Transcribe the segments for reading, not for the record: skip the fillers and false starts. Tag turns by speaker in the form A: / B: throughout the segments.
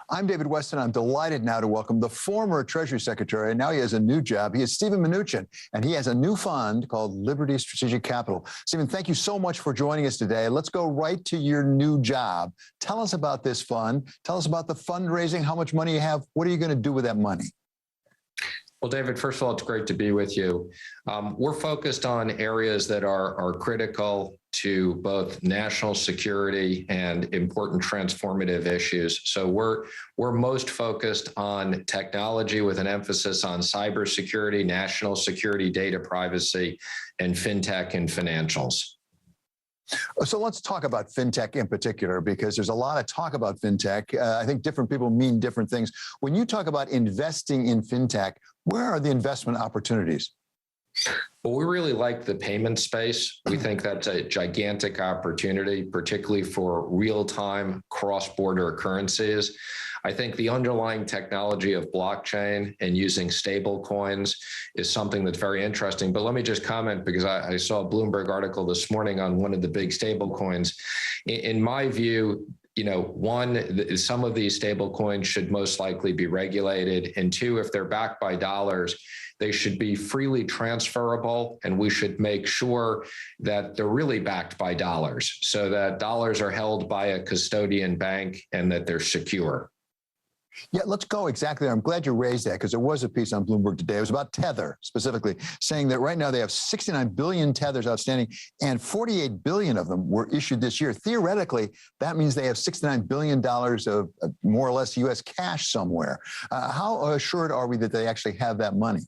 A: I'm David Westin. I'm delighted now to welcome the former Treasury Secretary, and now he has a new job. He is Steven Mnuchin, and he has a new fund called Liberty Strategic Capital. Steven, thank you so much for joining us today. Let's go right to your new job. Tell us about this fund. Tell us about the fundraising, how much money you have. What are you going to do with that money?
B: Well, David, first of all, it's great to be with you. We're focused on areas that are critical to both national security and important transformative issues. So we're most focused on technology with an emphasis on cybersecurity, national security, data privacy, and fintech and financials.
A: So let's talk about fintech in particular, because there's a lot of talk about fintech. I think different people mean different things. When you talk about investing in fintech, where are the investment opportunities?
B: Well, we really like the payment space. We think that's a gigantic opportunity, particularly for real-time cross-border currencies. I think the underlying technology of blockchain and using stable coins is something that's very interesting. But let me just comment, because I saw a Bloomberg article this morning on one of the big stable coins. In my view, one, some of these stable coins should most likely be regulated. And two, if they're backed by dollars, they should be freely transferable, and we should make sure that they're really backed by dollars, so that dollars are held by a custodian bank and that they're secure.
A: Yeah, let's go exactly there. I'm glad you raised that, because there was a piece on Bloomberg today. It was about Tether specifically, saying that right now they have 69 billion Tethers outstanding, and 48 billion of them were issued this year. Theoretically, that means they have $69 billion of more or less U.S. cash somewhere. How assured are we that they actually have that money?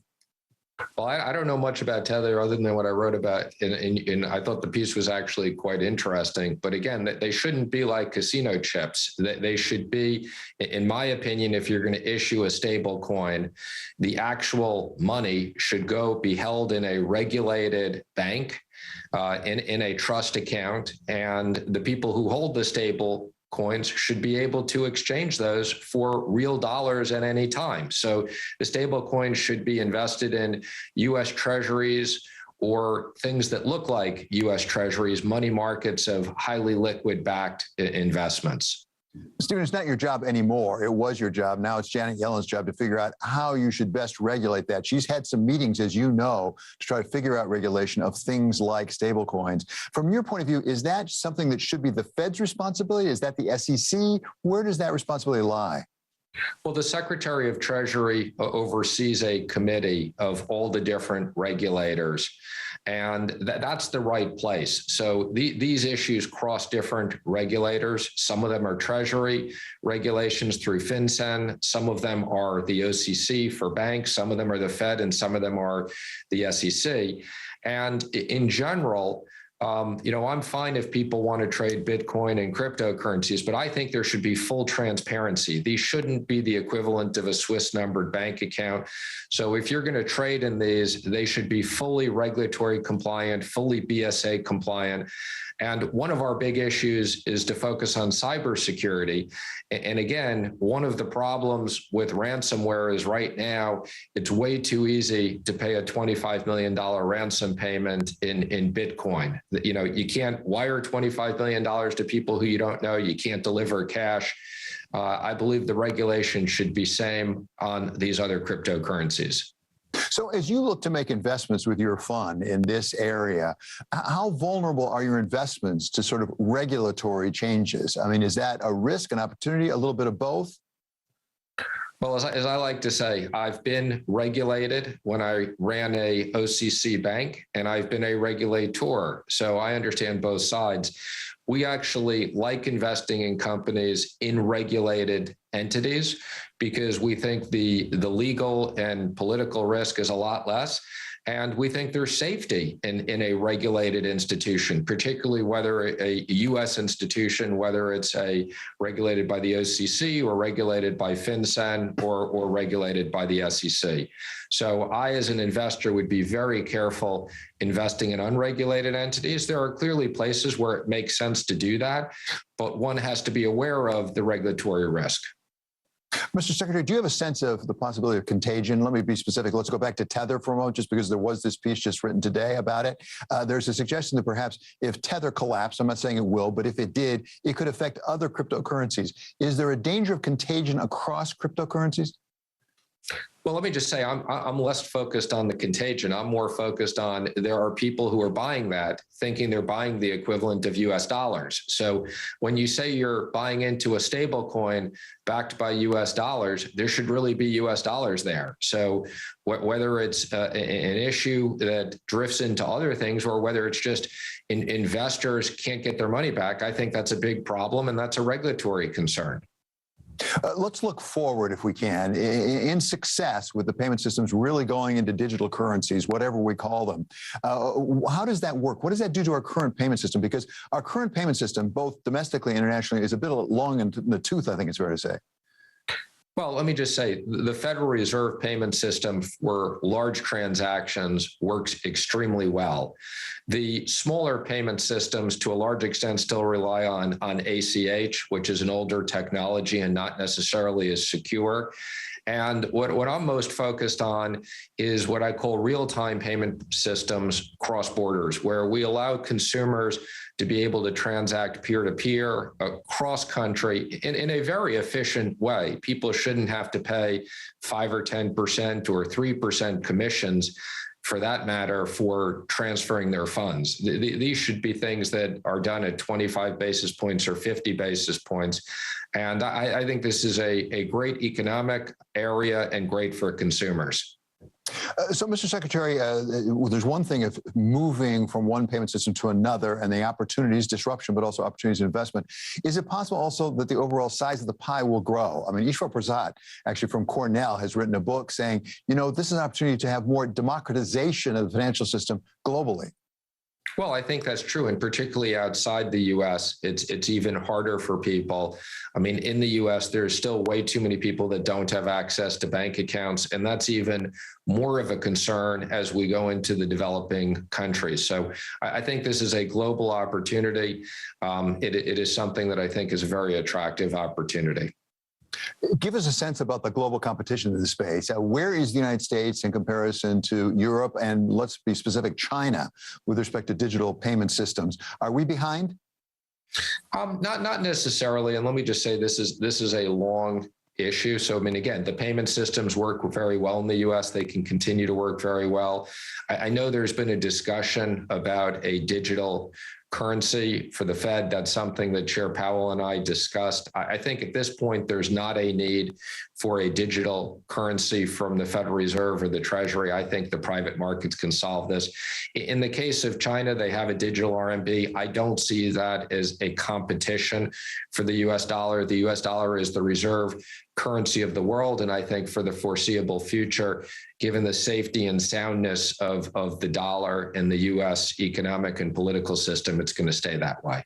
B: Well, I don't know much about Tether other than what I wrote about, and I thought the piece was actually quite interesting. But again, they shouldn't be like casino chips. They should be, in my opinion, if you're going to issue a stable coin, the actual money should be held in a regulated bank, in a trust account, and the people who hold the stable coins should be able to exchange those for real dollars at any time. So the stable coins should be invested in U.S. Treasuries or things that look like U.S. Treasuries, money markets of highly liquid backed investments.
A: Steven, it's not your job anymore. It was your job. Now it's Janet Yellen's job to figure out how you should best regulate that. She's had some meetings, as you know, to try to figure out regulation of things like stablecoins. From your point of view, is that something that should be the Fed's responsibility? Is that the SEC? Where does that responsibility lie?
B: Well, the Secretary of Treasury oversees a committee of all the different regulators, and that's the right place. So these issues cross different regulators. Some of them are Treasury regulations through FinCEN. Some of them are the OCC for banks. Some of them are the Fed, and some of them are the SEC. And in general, I'm fine if people want to trade Bitcoin and cryptocurrencies, but I think there should be full transparency. These shouldn't be the equivalent of a Swiss numbered bank account. So if you're going to trade in these, they should be fully regulatory compliant, fully BSA compliant. And one of our big issues is to focus on cybersecurity. And again, one of the problems with ransomware is right now, it's way too easy to pay a $25 million ransom payment in Bitcoin. You can't wire $25 million to people who you don't know. You can't deliver cash. I believe the regulation should be same on these other cryptocurrencies.
A: So as you look to make investments with your fund in this area, how vulnerable are your investments to sort of regulatory changes? I mean, is that a risk, an opportunity, a little bit of both?
B: Well, as I like to say, I've been regulated when I ran a OCC bank, and I've been a regulator, so I understand both sides. We actually like investing in companies in regulated entities because we think the legal and political risk is a lot less. And we think there's safety in a regulated institution, particularly whether a U.S. institution, whether it's regulated by the OCC or regulated by FinCEN or regulated by the SEC. So I, as an investor, would be very careful investing in unregulated entities. There are clearly places where it makes sense to do that, but one has to be aware of the regulatory risk.
A: Mr. Secretary, do you have a sense of the possibility of contagion? Let me be specific. Let's go back to Tether for a moment, just because there was this piece just written today about it. There's a suggestion that perhaps if Tether collapsed, I'm not saying it will, but if it did, it could affect other cryptocurrencies. Is there a danger of contagion across cryptocurrencies?
B: Well, let me just say, I'm less focused on the contagion. I'm more focused on there are people who are buying that, thinking they're buying the equivalent of US dollars. So when you say you're buying into a stable coin backed by US dollars, there should really be US dollars there. So whether it's an issue that drifts into other things or whether it's just investors can't get their money back, I think that's a big problem, and that's a regulatory concern.
A: Let's look forward, if we can, in success with the payment systems really going into digital currencies, whatever we call them. How does that work? What does that do to our current payment system? Because our current payment system, both domestically and internationally, is a bit long in the tooth, I think it's fair to say.
B: Well, let me just say, the Federal Reserve payment system for large transactions works extremely well. The smaller payment systems, to a large extent, still rely on ACH, which is an older technology and not necessarily as secure. And what I'm most focused on is what I call real-time payment systems cross borders, where we allow consumers to be able to transact peer-to-peer across country in a very efficient way. People shouldn't have to pay 5 or 10% or 3% commissions, for that matter, for transferring their funds. These should be things that are done at 25 basis points or 50 basis points. And I think this is a great economic area and great for consumers.
A: So, Mr. Secretary, there's one thing of moving from one payment system to another and the opportunities, disruption, but also opportunities of investment. Is it possible also that the overall size of the pie will grow? I mean, Ishwar Prasad, actually from Cornell, has written a book saying, you know, this is an opportunity to have more democratization of the financial system globally.
B: Well, I think that's true, and particularly outside the U.S., it's even harder for people. I mean, in the U.S., there's still way too many people that don't have access to bank accounts, and that's even more of a concern as we go into the developing countries. So I think this is a global opportunity. It is something that I think is a very attractive opportunity.
A: Give us a sense about the global competition in the space. Where is the United States in comparison to Europe, and let's be specific, China, with respect to digital payment systems? Are we behind?
B: Not necessarily. And let me just say, this is a long issue. So, I mean, again, the payment systems work very well in the U.S. They can continue to work very well. I know there's been a discussion about a digital currency for the Fed. That's something that Chair Powell and I discussed. I think at this point, there's not a need for a digital currency from the Federal Reserve or the Treasury. I think the private markets can solve this. In the case of China, they have a digital RMB. I don't see that as a competition for the US dollar. The US dollar is the reserve currency of the world. And I think for the foreseeable future, given the safety and soundness of the dollar and the US economic and political system, it's going to stay that way.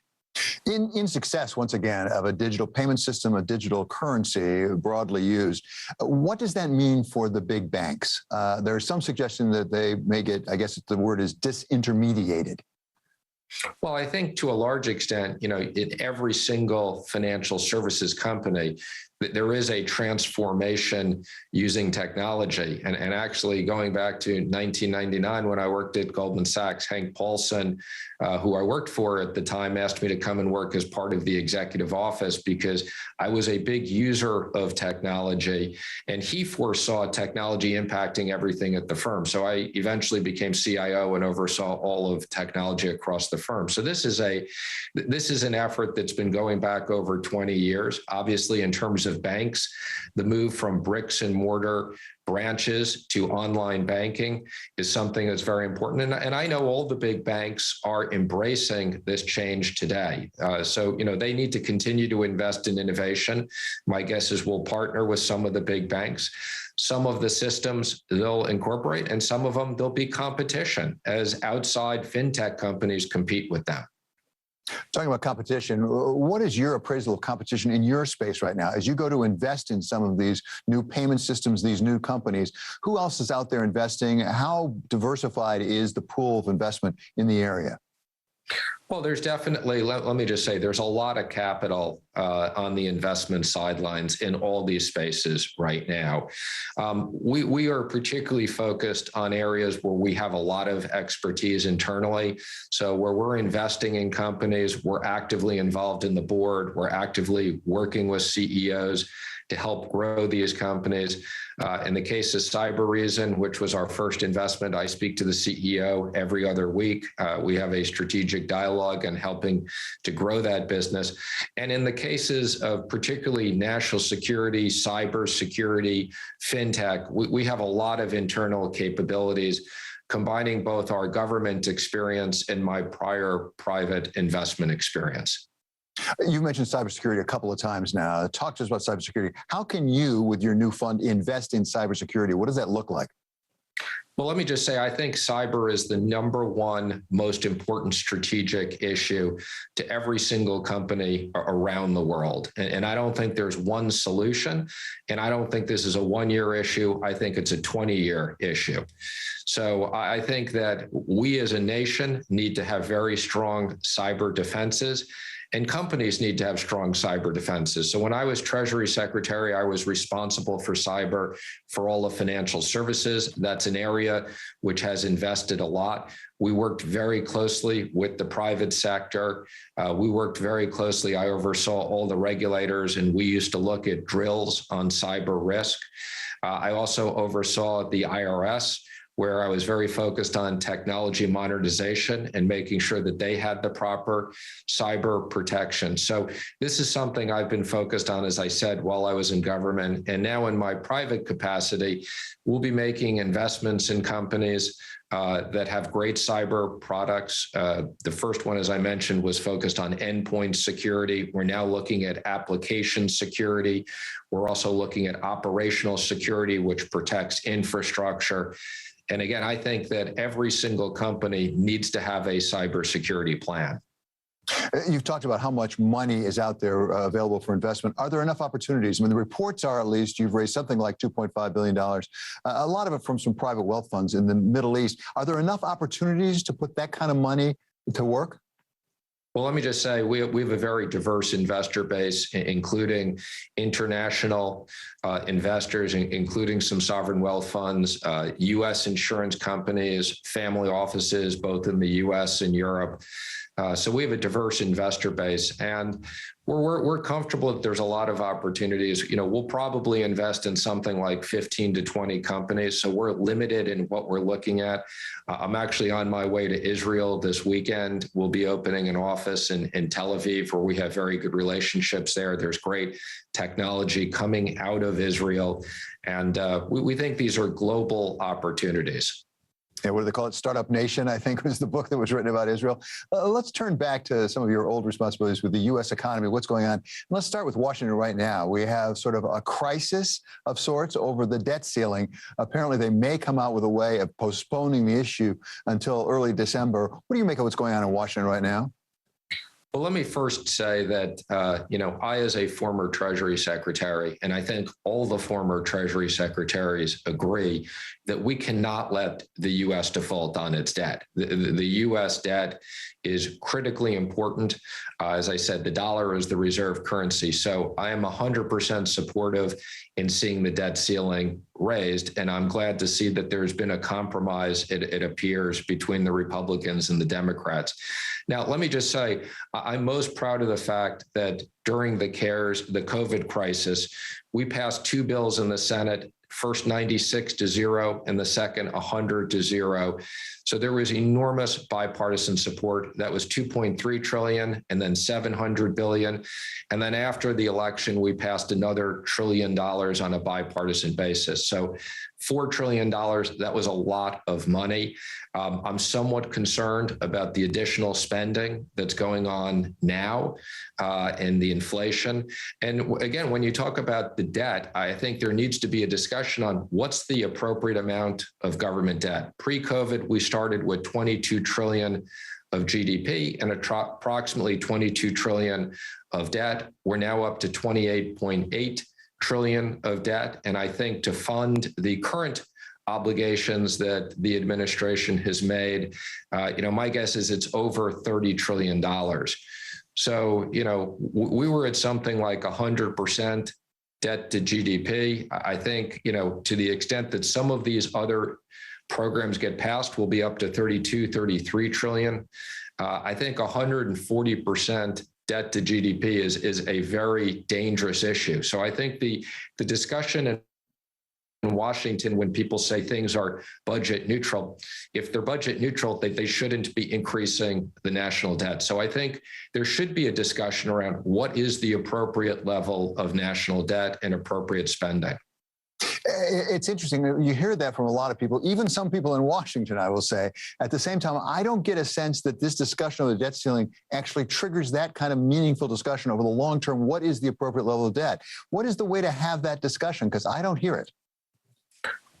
A: In success, once again, of a digital payment system, a digital currency broadly used, what does that mean for the big banks? There's some suggestion that they may get, I guess the word is disintermediated.
B: Well, I think to a large extent, you know, in every single financial services company, there is a transformation using technology. And actually going back to 1999, when I worked at Goldman Sachs, Hank Paulson, who I worked for at the time, asked me to come and work as part of the executive office because I was a big user of technology, and he foresaw technology impacting everything at the firm. So I eventually became CIO and oversaw all of technology across the firm. So this is an effort that's been going back over 20 years. Obviously, in terms of banks, the move from bricks and mortar branches to online banking is something that's very important. And I know all the big banks are embracing this change today. So, you know, they need to continue to invest in innovation. My guess is we'll partner with some of the big banks. Some of the systems they'll incorporate, and some of them there'll be competition as outside fintech companies compete with them.
A: Talking about competition, what is your appraisal of competition in your space right now? As you go to invest in some of these new payment systems, these new companies, who else is out there investing? How diversified is the pool of investment in the area?
B: Well, there's definitely, let me just say, there's a lot of capital on the investment sidelines in all these spaces right now. We are particularly focused on areas where we have a lot of expertise internally. So where we're investing in companies, we're actively involved in the board, we're actively working with CEOs to help grow these companies. In the case of Cybereason, which was our first investment, I speak to the CEO every other week. We have a strategic dialogue on helping to grow that business. And in the cases of particularly national security, cybersecurity, fintech, we have a lot of internal capabilities, combining both our government experience and my prior private investment experience.
A: You mentioned cybersecurity a couple of times now. Talk to us about cybersecurity. How can you, with your new fund, invest in cybersecurity? What does that look like?
B: Well, let me just say, I think cyber is the number one most important strategic issue to every single company around the world. And I don't think there's one solution. And I don't think this is a one-year issue. I think it's a 20-year issue. So I think that we as a nation need to have very strong cyber defenses. And companies need to have strong cyber defenses. So when I was Treasury Secretary, I was responsible for cyber for all of financial services. That's an area which has invested a lot. We worked very closely with the private sector. We worked very closely. I oversaw all the regulators, and we used to look at drills on cyber risk. I also oversaw the IRS, where I was very focused on technology modernization and making sure that they had the proper cyber protection. So this is something I've been focused on, as I said, while I was in government. And now in my private capacity, we'll be making investments in companies that have great cyber products. The first one, as I mentioned, was focused on endpoint security. We're now looking at application security. We're also looking at operational security, which protects infrastructure. And again, I think that every single company needs to have a cybersecurity plan.
A: You've talked about how much money is out there available for investment. Are there enough opportunities? I mean, the reports are, at least, you've raised something like $2.5 billion, a lot of it from some private wealth funds in the Middle East. Are there enough opportunities to put that kind of money to work?
B: Well, let me just say, we have a very diverse investor base, including international investors, including some sovereign wealth funds, U.S. insurance companies, family offices, both in the U.S. and Europe. So we have a diverse investor base, and we're comfortable that there's a lot of opportunities. You know, we'll probably invest in something like 15 to 20 companies, so we're limited in what we're looking at. I'm actually on my way to Israel this weekend. We'll be opening an office in Tel Aviv, where we have very good relationships there. There's great technology coming out of Israel, and we think these are global opportunities.
A: Yeah, what do they call it? Startup Nation, I think, was the book that was written about Israel. Let's turn back to some of your old responsibilities with the U.S. economy. What's going on? Let's start with Washington right now. We have sort of a crisis of sorts over the debt ceiling. Apparently, they may come out with a way of postponing the issue until early December. What do you make of what's going on in Washington right now?
B: Well, let me first say that, I, as a former Treasury Secretary, and I think all the former Treasury Secretaries agree that we cannot let the U.S. default on its debt. The U.S. debt is critically important. As I said, the dollar is the reserve currency. So I am 100% supportive in seeing the debt ceiling raised. And I'm glad to see that there's been a compromise, it appears, between the Republicans and the Democrats. Now, let me just say, I'm most proud of the fact that during the COVID crisis, we passed two bills in the Senate, first 96 to 0 and the second 100 to 0. So there was enormous bipartisan support. That was 2.3 trillion and then 700 billion. And then after the election, we passed another $1 trillion on a bipartisan basis. So $4 trillion, that was a lot of money. I'm somewhat concerned about the additional spending that's going on now and the inflation. And again, when you talk about the debt, I think there needs to be a discussion on what's the appropriate amount of government debt. Pre-COVID, we started with 22 trillion of GDP and approximately 22 trillion of debt. We're now up to 28.8 trillion of debt. And I think to fund the current obligations that the administration has made, my guess is it's over $30 trillion. So, we were at something like 100% debt to GDP. I think, to the extent that some of these other programs get passed, we'll be up to 32, 33 trillion. I think 140% debt to GDP is a very dangerous issue. So I think the discussion in Washington, when people say things are budget neutral, if they're budget neutral, they shouldn't be increasing the national debt. So I think there should be a discussion around what is the appropriate level of national debt and appropriate spending.
A: It's interesting. You hear that from a lot of people, even some people in Washington, I will say. At the same time, I don't get a sense that this discussion of the debt ceiling actually triggers that kind of meaningful discussion over the long term. What is the appropriate level of debt? What is the way to have that discussion? Because I don't hear it.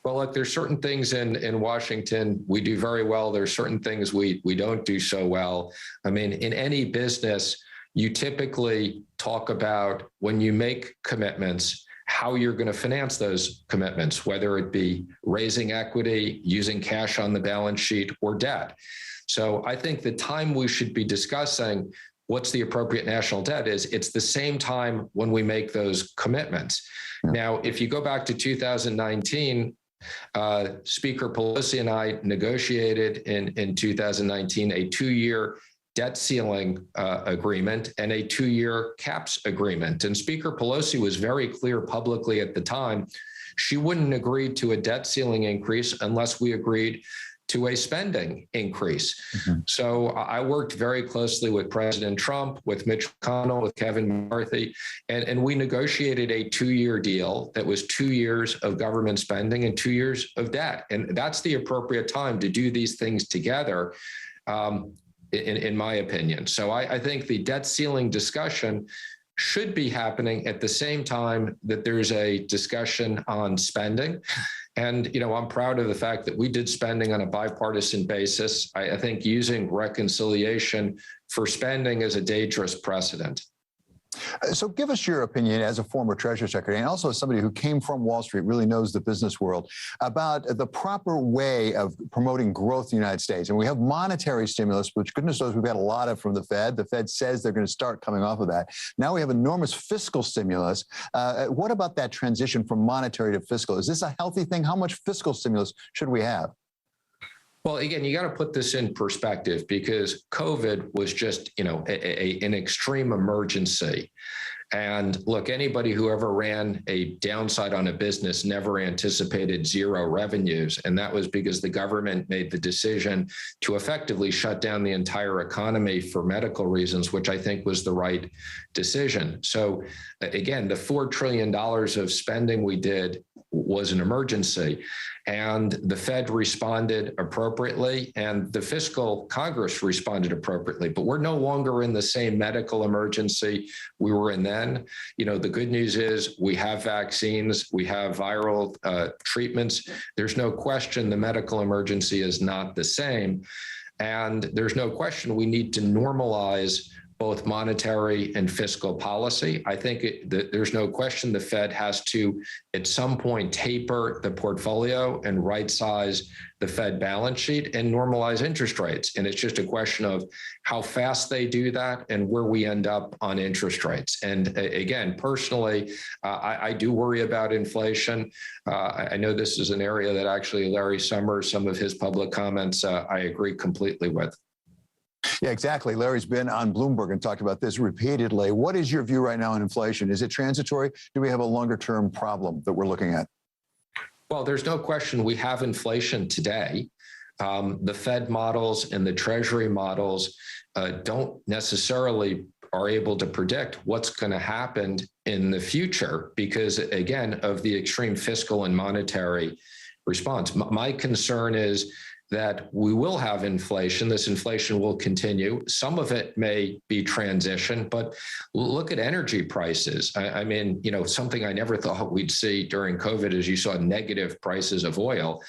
B: Well, look, there's certain things in Washington we do very well. There's certain things we don't do so well. I mean, in any business, you typically talk about when you make commitments, how you're going to finance those commitments, whether it be raising equity, using cash on the balance sheet, or debt. So I think the time we should be discussing what's the appropriate national debt is, it's the same time when we make those commitments. Now, if you go back to 2019, Speaker Pelosi and I negotiated in 2019 a 2-year debt ceiling agreement and a 2-year caps agreement. And Speaker Pelosi was very clear publicly at the time, she wouldn't agree to a debt ceiling increase unless we agreed to a spending increase. Mm-hmm. So I worked very closely with President Trump, with Mitch McConnell, with Kevin McCarthy, and we negotiated a 2-year deal that was 2 years of government spending and 2 years of debt. And that's the appropriate time to do these things together, in my opinion. So I think the debt ceiling discussion should be happening at the same time that there's a discussion on spending. And, I'm proud of the fact that we did spending on a bipartisan basis. I think using reconciliation for spending is a dangerous precedent.
A: So give us your opinion as a former Treasury Secretary and also as somebody who came from Wall Street, really knows the business world, about the proper way of promoting growth in the United States. And we have monetary stimulus, which goodness knows we've had a lot of from the Fed. The Fed says they're going to start coming off of that. Now we have enormous fiscal stimulus. What about that transition from monetary to fiscal? Is this a healthy thing? How much fiscal stimulus should we have?
B: Well, again, you got to put this in perspective because COVID was just, an extreme emergency. And look, anybody who ever ran a downside on a business never anticipated zero revenues. And that was because the government made the decision to effectively shut down the entire economy for medical reasons, which I think was the right decision. So again, the $4 trillion of spending we did was an emergency. And the Fed responded appropriately and the fiscal Congress responded appropriately, but we're no longer in the same medical emergency we were in then. The good news is we have vaccines, we have viral treatments. There's no question the medical emergency is not the same. And there's no question we need to normalize both monetary and fiscal policy. I think there's no question the Fed has to, at some point, taper the portfolio and right-size the Fed balance sheet and normalize interest rates. And it's just a question of how fast they do that and where we end up on interest rates. And again, personally, I do worry about inflation. I know this is an area that actually Larry Summers, some of his public comments, I agree completely with.
A: Yeah, exactly. Larry's been on Bloomberg and talked about this repeatedly. What is your view right now on inflation? Is it transitory? Do we have a longer term problem that we're looking at?
B: Well, there's no question we have inflation today. The Fed models and the Treasury models don't necessarily are able to predict what's going to happen in the future because, again, of the extreme fiscal and monetary response. My concern is that we will have inflation. This inflation will continue. Some of it may be transition, but look at energy prices. I mean, something I never thought we'd see during COVID is you saw negative prices of oil.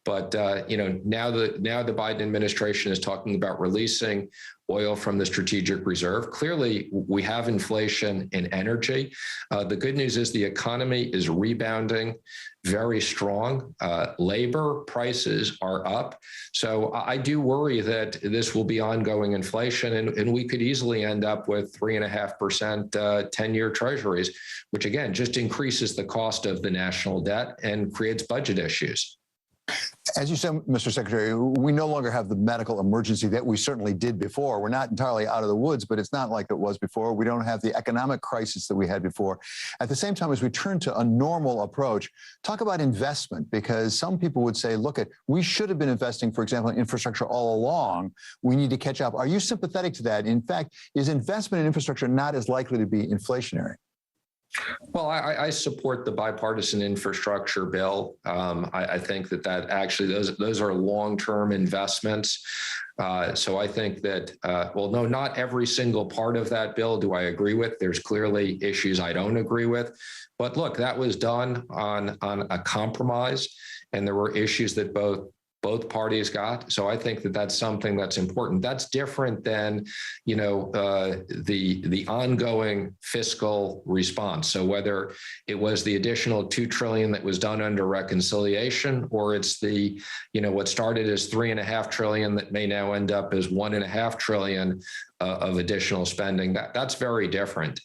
B: But now the Biden administration is talking about releasing oil from the strategic reserve. Clearly, we have inflation in energy. The good news is the economy is rebounding very strong. Labor prices are up. So I do worry that this will be ongoing inflation, and we could easily end up with 3.5% 10-year treasuries, which again just increases the cost of the national debt and creates budget issues.
A: As you said, Mr. Secretary, we no longer have the medical emergency that we certainly did before. We're not entirely out of the woods, but it's not like it was before. We don't have the economic crisis that we had before. At the same time, as we turn to a normal approach, talk about investment, because some people would say, look, we should have been investing, for example, in infrastructure all along. We need to catch up. Are you sympathetic to that? In fact, is investment in infrastructure not as likely to be inflationary?
B: Well, I support the bipartisan infrastructure bill. I think that actually those are long-term investments. So I think that, well, no, not every single part of that bill do I agree with. There's clearly issues I don't agree with. But look, that was done on a compromise, and there were issues that both parties got. So I think that that's something that's important. That's different than, the ongoing fiscal response. So whether it was the additional $2 trillion that was done under reconciliation, or it's the, what started as $3.5 trillion that may now end up as $1.5 trillion of additional spending, that's very different.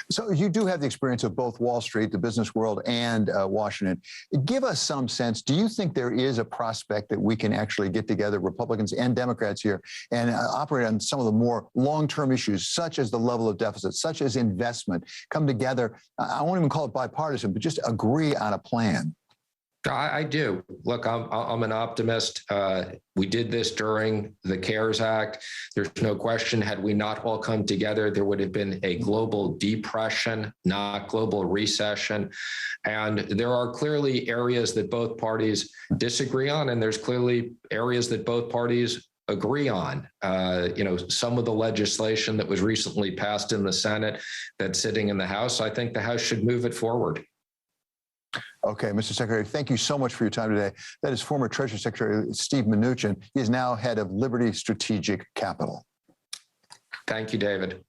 A: So you do have the experience of both Wall Street, the business world, and Washington. Give us some sense. Do you think there is a prospect that we can actually get together, Republicans and Democrats here, and operate on some of the more long-term issues, such as the level of deficit, such as investment, come together? I won't even call it bipartisan, but just agree on a plan.
B: I do. Look, I'm an optimist. We did this during the CARES Act. There's no question, had we not all come together, there would have been a global depression, not global recession. And there are clearly areas that both parties disagree on, and there's clearly areas that both parties agree on. Some of the legislation that was recently passed in the Senate that's sitting in the House, I think the House should move it forward.
A: Okay, Mr. Secretary, thank you so much for your time today. That is former Treasury Secretary Steve Mnuchin. He is now head of Liberty Strategic Capital.
B: Thank you, David.